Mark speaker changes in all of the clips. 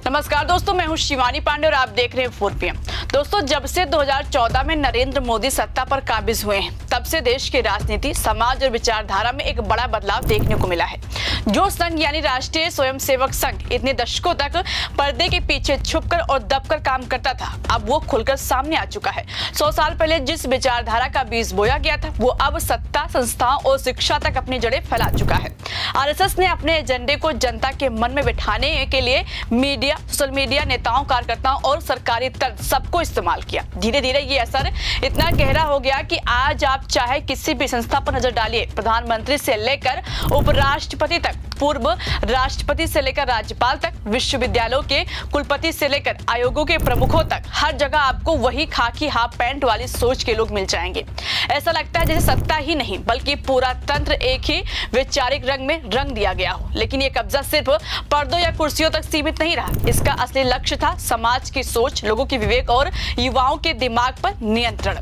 Speaker 1: नमस्कार दोस्तों, मैं हूं शिवानी पांडे और आप देख रहे हैं 4PM। दोस्तों, जब से 2014 में नरेंद्र मोदी सत्ता पर काबिज हुए हैं, तब से देश की राजनीति, समाज और विचारधारा में एक बड़ा बदलाव देखने को मिला है। जो संघ यानी राष्ट्रीय स्वयंसेवक संघ इतने दशकों तक पर्दे के पीछे छुपकर और दबकर काम करता था, अब वो खुलकर सामने आ चुका है। 100 साल पहले जिस विचारधारा का बीज बोया गया था, वो अब सत्ता, संस्थाओं और शिक्षा तक अपनी जड़ें फैला चुका है। आरएसएस ने अपने एजेंडे को जनता के मन में बिठाने के लिए मीडिया, सोशल मीडिया, नेताओं, कार्यकर्ताओं और सरकारी तंत्र सबको इस्तेमाल किया। धीरे धीरे ये असर इतना गहरा हो गया कि आज आप चाहे किसी भी संस्था पर नजर डालिए, प्रधानमंत्री से लेकर उपराष्ट्रपति तक, पूर्व राष्ट्रपति से लेकर राज्यपाल तक, विश्वविद्यालयों के कुलपति से लेकर आयोगों के प्रमुखों तक, हर जगह आपको वही खाकी हाफ पैंट वाली सोच के लोग मिल जाएंगे। ऐसा लगता है जैसे सत्ता ही नहीं बल्कि पूरा तंत्र एक ही वैचारिक रंग में रंग दिया गया हो। लेकिन ये कब्जा सिर्फ पर्दों या कुर्सियों तक सीमित नहीं रहा। इसका असली लक्ष्य था समाज की सोच, लोगों के विवेक और युवाओं के दिमाग पर नियंत्रण।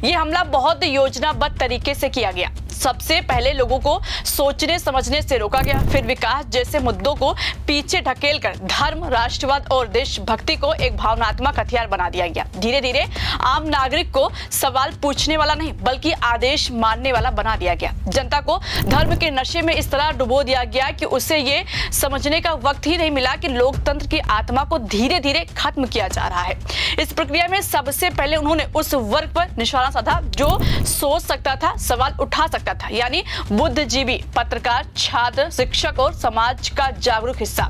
Speaker 1: ये हमला बहुत योजनाबद्ध तरीके से किया गया। सबसे पहले लोगों को सोचने समझने से रोका गया, फिर विकास जैसे मुद्दों को पीछे ढकेलकर धर्म, राष्ट्रवाद और देशभक्ति को एक भावनात्मक हथियार बना दिया गया। धीरे धीरे आम नागरिक को सवाल पूछने वाला नहीं बल्कि आदेश मानने वाला बना दिया गया। जनता को धर्म के नशे में इस तरह डुबो दिया गया कि उसे ये समझने का वक्त ही नहीं मिला कि लोकतंत्र की आत्मा को धीरे धीरे खत्म किया जा रहा है। इस प्रक्रिया में सबसे पहले उन्होंने उस वर्ग पर निशाना साधा जो सोच सकता था, सवाल उठा सकता था, यानी बुद्धिजीवी, पत्रकार, छात्र, शिक्षक और समाज का जागरूक हिस्सा,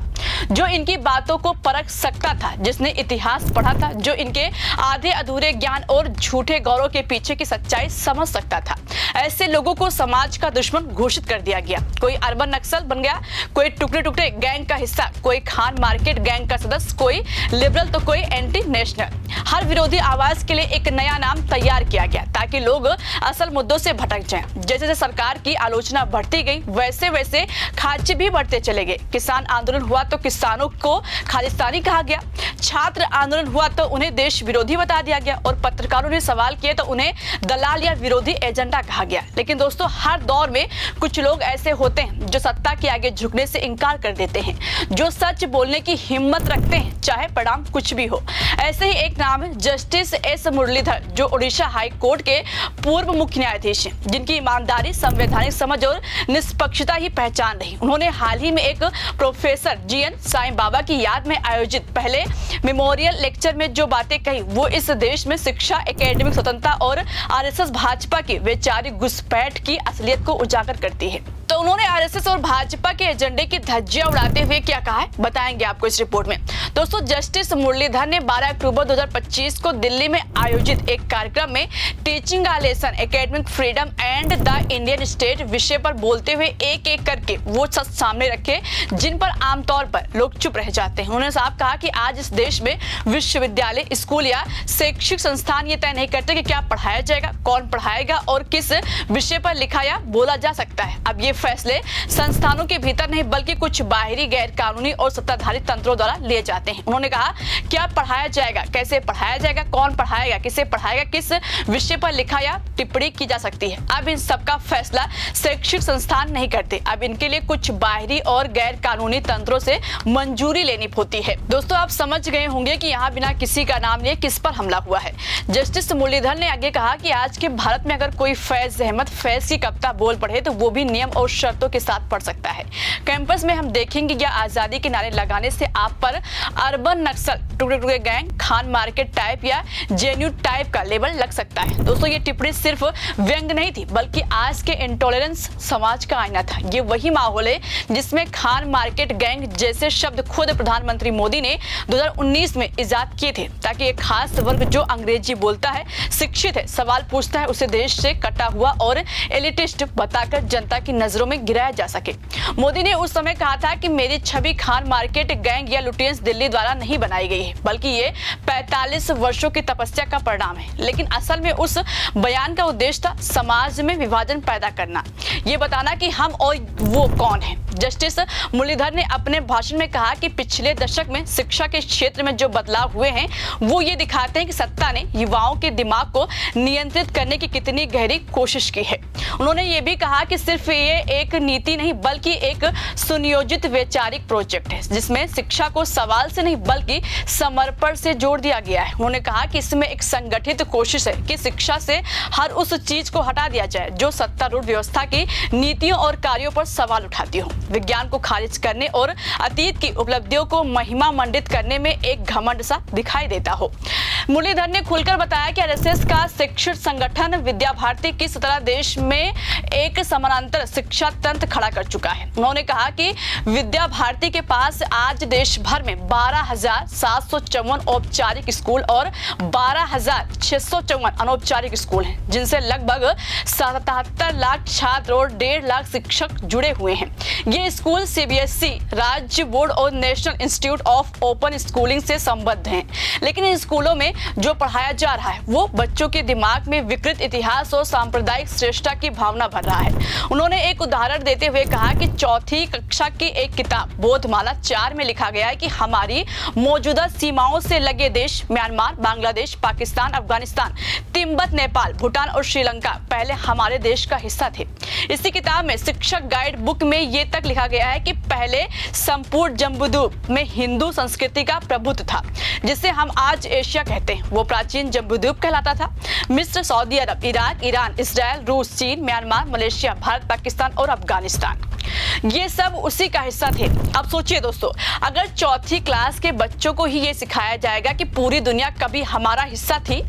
Speaker 1: जो इनकी बातों को परख सकता था, जिसने इतिहास पढ़ा था, जो इनके आधे अधूरे ज्ञान और झूठे गौरव के पीछे की सच्चाई समझ सकता था। ऐसे लोगों को समाज का दुश्मन घोषित कर दिया गया। कोई अर्बन नक्सल बन गया, कोई टुकड़े टुकड़े गैंग का हिस्सा, कोई खान मार्केट गैंग का सदस्य, कोई लिबरल तो कोई एंटी नेशनल। हर विरोधी आवाज के लिए एक नया नाम तैयार किया गया ताकि लोग असल मुद्दों से भटक जाएं। जैसे जैसे सरकार की आलोचना बढ़ती गई, वैसे वैसे खांचे भी बढ़ते चले गए। किसान आंदोलन हुआ तो किसानों को खालिस्तानी कहा गया, छात्र आंदोलन हुआ तो उन्हें देश विरोधी बता दिया गया और पत्रकारों ने सवाल किए तो उन्हें दलाल या विरोधी एजेंडा कहा गया। लेकिन दोस्तों, हर दौर में कुछ लोग ऐसे होते हैं जो सत्ता के आगे झुकने से इनकार कर देते हैं, जो सच बोलने की हिम्मत रखते हैं चाहे परिणाम कुछ भी हो। ऐसे ही एक नाम है जस्टिस एस मुरलीधर, जो उड़ीसा हाई कोर्ट के पूर्व मुख्य न्यायाधीश हैं, जिनकी ईमानदारी, संवैधानिक समझ और निष्पक्षता ही पहचान रही। उन्होंने हाल ही में एक प्रोफेसर जीएन साईं बाबा की याद में आयोजित पहले मेमोरियल लेक्चर में जो बातें कही, वो इस देश में शिक्षा, एकेडमिक स्वतंत्रता और आरएसएस भाजपा की वैचारिक घुसपैठ की असलियत को उजागर करती है। तो उन्होंने आरएसएस और भाजपा के एजेंडे की धज्जियां उड़ाते हुए क्या कहा है, बताएंगे आपको इस रिपोर्ट में। दोस्तों, जस्टिस मुरलीधर ने 12 अक्टूबर 2025 को दिल्ली में आयोजित एक कार्यक्रम में teaching a lesson, academic freedom and the Indian state विषय पर बोलते हुए एक एक करके वो सच सामने रखे जिन पर आमतौर पर लोग चुप रह जाते हैं। उन्होंने साफ कहा कि आज इस देश में विश्वविद्यालय, स्कूल या शैक्षिक संस्थान ये तय नहीं करते कि क्या पढ़ाया जाएगा, कौन पढ़ाएगा और किस विषय पर लिखा या बोला जा सकता है। अब ये फैसले संस्थानों के भीतर नहीं बल्कि कुछ बाहरी, गैर कानूनी और सत्ताधारी तंत्रों द्वारा लिए जाते हैं। उन्होंने कहा क्या पढ़ाया जाएगा, कैसे पढ़ाया जाएगा, कौन पढ़ाएगा, किसे पढ़ाएगा, किस विषय पर लिखा या टिप्पणी की जा सकती है। अब इन सबका फैसला शैक्षिक संस्थान नहीं करते। अब इनके लिए कुछ बाहरी और गैर कानूनी तंत्रों से मंजूरी लेनी होती है। दोस्तों, आप समझ गए होंगे कि यहाँ बिना किसी का नाम लिए किस पर हमला हुआ है। जस्टिस मुरलीधर ने आगे कहा कि आज के भारत में अगर कोई फैज अहमद फैज की कविता बोल पढ़े तो वो भी नियम और शर्तों के साथ पढ़ सकता है। कैंपस में हम देखेंगे या आजादी के नारे लगाने से आप पर अर्बन नक्सल, टुकड़े टुकड़े गैंग, खान मार्केट टाइप या जेएनयू टाइप का लेबल लग सकता है। दोस्तों, ये टिप्पणी सिर्फ व्यंग नहीं थी बल्कि आज के इंटॉलरेंस समाज का आईना था। ये वही माहौल है जिसमें खान मार्केट गैंग जैसे शब्द खुद प्रधानमंत्री मोदी ने 2019 में इजाद किए थे ताकि एक खास वर्ग जो अंग्रेजी बोलता है, शिक्षित है, सवाल पूछता है, उसे देश से कटा हुआ और एलिटिस्ट बताकर जनता की नजरों में गिराया जा सके। मोदी ने उस समय कहा था कि मेरी छवि खान मार्केट गैंग या लुटियंस दिल्ली द्वारा नहीं बनाई गई है बल्कि ये 45 वर्षों की तपस्या का परिणाम है। लेकिन असल में उस बयान का उद्देश्य था समाज में विभाजन पैदा करना, ये बताना कि हम और वो कौन है। जस्टिस मुरलीधर ने अपने भाषण भाषण में कहा कि पिछले दशक में शिक्षा के क्षेत्र में जो बदलाव हुए हैं वो ये दिखाते हैं कि सत्ता ने युवाओं के दिमाग को नियंत्रित करने की कितनी गहरी कोशिश की है। उन्होंने ये भी कहा कि सिर्फ ये एक नीति नहीं बल्कि एक सुनियोजित वैचारिक प्रोजेक्ट है जिसमें शिक्षा को सवाल से नहीं बल्कि समर्पण से जोड़ दिया गया है। उन्होंने कहा कि इसमें एक संगठित कोशिश है कि शिक्षा से हर उस चीज को हटा दिया जाए जो सत्तारूढ़ व्यवस्था की नीतियों और कार्यों पर सवाल उठाती हो। विज्ञान को खारिज करने और अतीत की उपलब्धियों को महिमा मंडित करने में एक घमंड सा दिखाई देता हो। मुरलीधर ने खुलकर बताया कि आरएसएस का शिक्षण संगठन विद्या भारती किस तरह देश में एक समानांतर शिक्षा तंत्र खड़ा कर चुका है। उन्होंने कहा कि विद्या भारती के पास आज देश भर में 12,754 औपचारिक स्कूल और 12,654 अनौपचारिक स्कूल हैं, जिनसे लगभग 77 लाख छात्र और 1.5 लाख शिक्षक जुड़े हुए हैं। ये स्कूल सीबीएसई, राज्य बोर्ड और national institute of open schooling से संबद्ध हैं। लेकिन इन स्कूलों में जो पढ़ाया जा रहा है वो बच्चों के दिमाग में विकृत इतिहास और सांप्रदायिक श्रेष्ठता की भावना भर रहा है। उन्होंने एक उदाहरण देते हुए कहा कि चौथी कक्षा की एक किताब बोधमाला 4 में लिखा गया है कि हमारी मौजूदा सीमाओं से लगे देश म्यांमार, बांग्लादेश, पाकिस्तान, अफगानिस्तान, तिब्बत, नेपाल, भूटान और श्रीलंका पहले हमारे देश का हिस्सा थे। इसी किताब में शिक्षक गाइड बुक में ये तक लिखा गया है कि पहले संपूर्ण जम्बूद्वीप में हिंदू संस्कृति का प्रभुत्व था, जिसे हम आज एशिया कहते हैं, वो प्राचीन जम्बूद्वीप कहलाता था। मिस्र, सऊदी अरब, इराक, ईरान, इजराइल, रूस, चीन, म्यांमार, मलेशिया, भारत, पाकिस्तान और अफगानिस्तान ये सब उसी का हिस्सा थे। अब सोचिए दोस्तों, अगर चौथी क्लास के बच्चों को ही ये सिखाया जाएगा कि पूरी दुनिया कभी हमारा हिस्सा थी,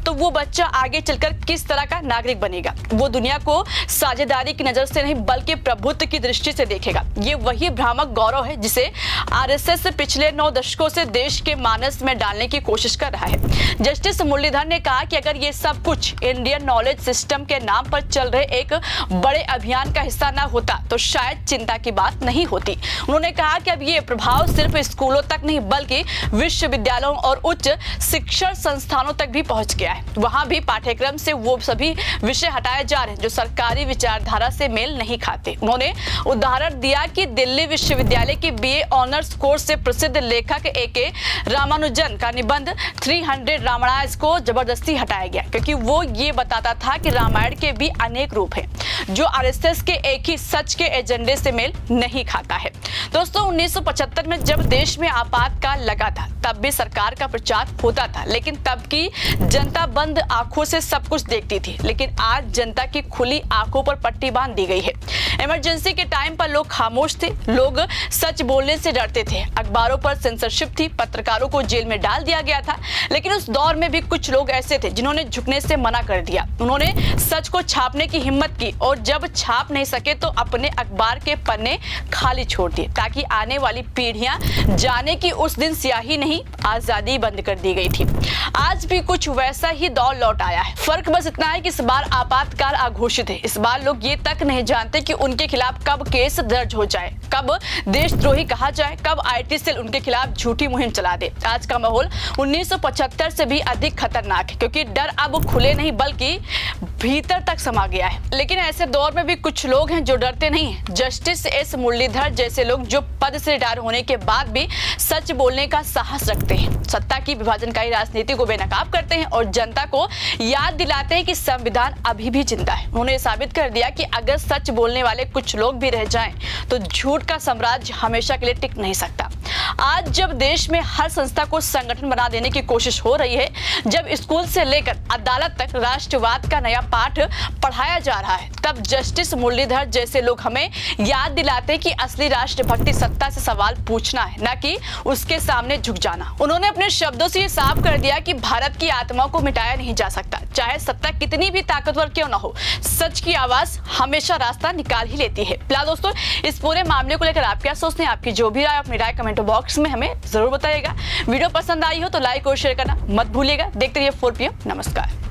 Speaker 1: तो वो बच्चा आगे चलकर किस तरह का नागरिक बनेगा। वो दुनिया को साझेदारी की नजर से नहीं बल्कि प्रभुत्व की दृष्टि से देखेगा। ये वही भ्रामक गौरव है जिसे आरएसएस पिछले 9 दशकों से देश के मानस में डालने की कोशिश कर रहा है। जस्टिस मुरलीधर ने कहा कि अगर ये सब कुछ इंडियन नॉलेज सिस्टम के नाम पर चल रहे एक बड़े अभियान का हिस्सा ना होता तो शायद चिंता की बात नहीं होती। उन्होंने कहा कि अब ये प्रभाव सिर्फ स्कूलों तक नहीं बल्कि विश्वविद्यालयों और उच्च शिक्षण संस्थानों तक भी पहुंच गया है। वहां भी पाठ्यक्रम से वो सभी विषय हटाए जा रहे हैं जो सरकारी विचारधारा से मेल नहीं खाते। उन्होंने उदाहरण दिया कि दिल्ली विश्वविद्यालय के बीए ऑनर्स कोर्स से प्रसिद्ध लेखक ए.के. रामानुजन का निबंध 300 रामायण को जबरदस्ती हटाया गया क्योंकि वो ये बताता था कि रामायण के भी अनेक रूप हैं जो आरएसएस के एक ही सच के एजेंडे से मेल नहीं खाता है। दोस्तों 1975 में जब देश में आपातकाल लगा था तब भी सरकार का प्रचार होता था, लेकिन तब की जनता बंद आंखों से सब कुछ देखती थी। लेकिन आज जनता की खुली आंखों पर पट्टी बांध दी गई है। इमरजेंसी के टाइम पर लोग खामोश थे, लोग सच बोलने से डरते थे, अखबारों पर सेंसरशिप थी, पत्रकारों को जेल में डाल दिया गया था। लेकिन उस दौर में भी कुछ लोग ऐसे थे जिन्होंने झुकने से मना कर दिया। उन्होंने सच को छापने की हिम्मत की और जब छाप नहीं सके तो अपने अखबार के पन्ने खाली छोड़ दिए ताकि आने वाली पीढ़ियां जाने कि उस दिन स्याही नहीं आजादी बंद कर दी गई थी। आज भी कुछ वैसा ही दौर लौट आया है। फर्क बस इतना है कि इस बार आपातकाल अघोषित है। इस बार लोग ये तक नहीं जानते कि उनके खिलाफ कब केस दर्ज हो जाए, कब देशद्रोही कहा जाए, कब आईटी सेल उनके खिलाफ झूठी मुहिम चला दे। आज का माहौल 1975 से भी अधिक खतरनाक है क्योंकि डर अब खुले नहीं बल्कि भीतर तक समा गया है। लेकिन ऐसे दौर में भी कुछ लोग हैं जो डरते नहीं हैं। जस्टिस एस मुरलीधर जैसे लोग जो पद से रिटायर होने के बाद भी सच बोलने का साहस रखते हैं, सत्ता की विभाजनकारी राजनीति को बेनकाब करते हैं और जनता को याद दिलाते हैं कि संविधान अभी भी जिंदा है। उन्होंने साबित कर दिया कि अगर सच बोलने वाले कुछ लोग भी रह जाएं तो झूठ का साम्राज्य हमेशा के लिए टिक नहीं सकता। आज जब देश में हर संस्था को संगठन बना देने की कोशिश हो रही है, जब स्कूल से लेकर अदालत तक राष्ट्रवाद का नया पाठ पढ़ाया जा रहा है, तब जस्टिस मुरलीधर जैसे लोग हमें याद दिलाते हैं कि असली राष्ट्रभक्ति सत्ता से सवाल पूछना है, न कि उसके सामने झुक जाना। उन्होंने अपने शब्दों से ये साफ कर दिया कि भारत की आत्मा को मिटाया नहीं जा सकता, चाहे सत्ता कितनी भी ताकतवर क्यों ना हो। सच की आवाज हमेशा रास्ता निकाल ही लेती है। फिलहाल दोस्तों इस पूरे मामले को लेकर आप क्या सोचते हैं? आपकी जो भी राय, अपनी राय कमेंट बॉक्स में हमें जरूर बताइएगा। वीडियो पसंद आई हो तो लाइक और शेयर करना मत भूलिएगा। देखते रहिए 4PM। नमस्कार।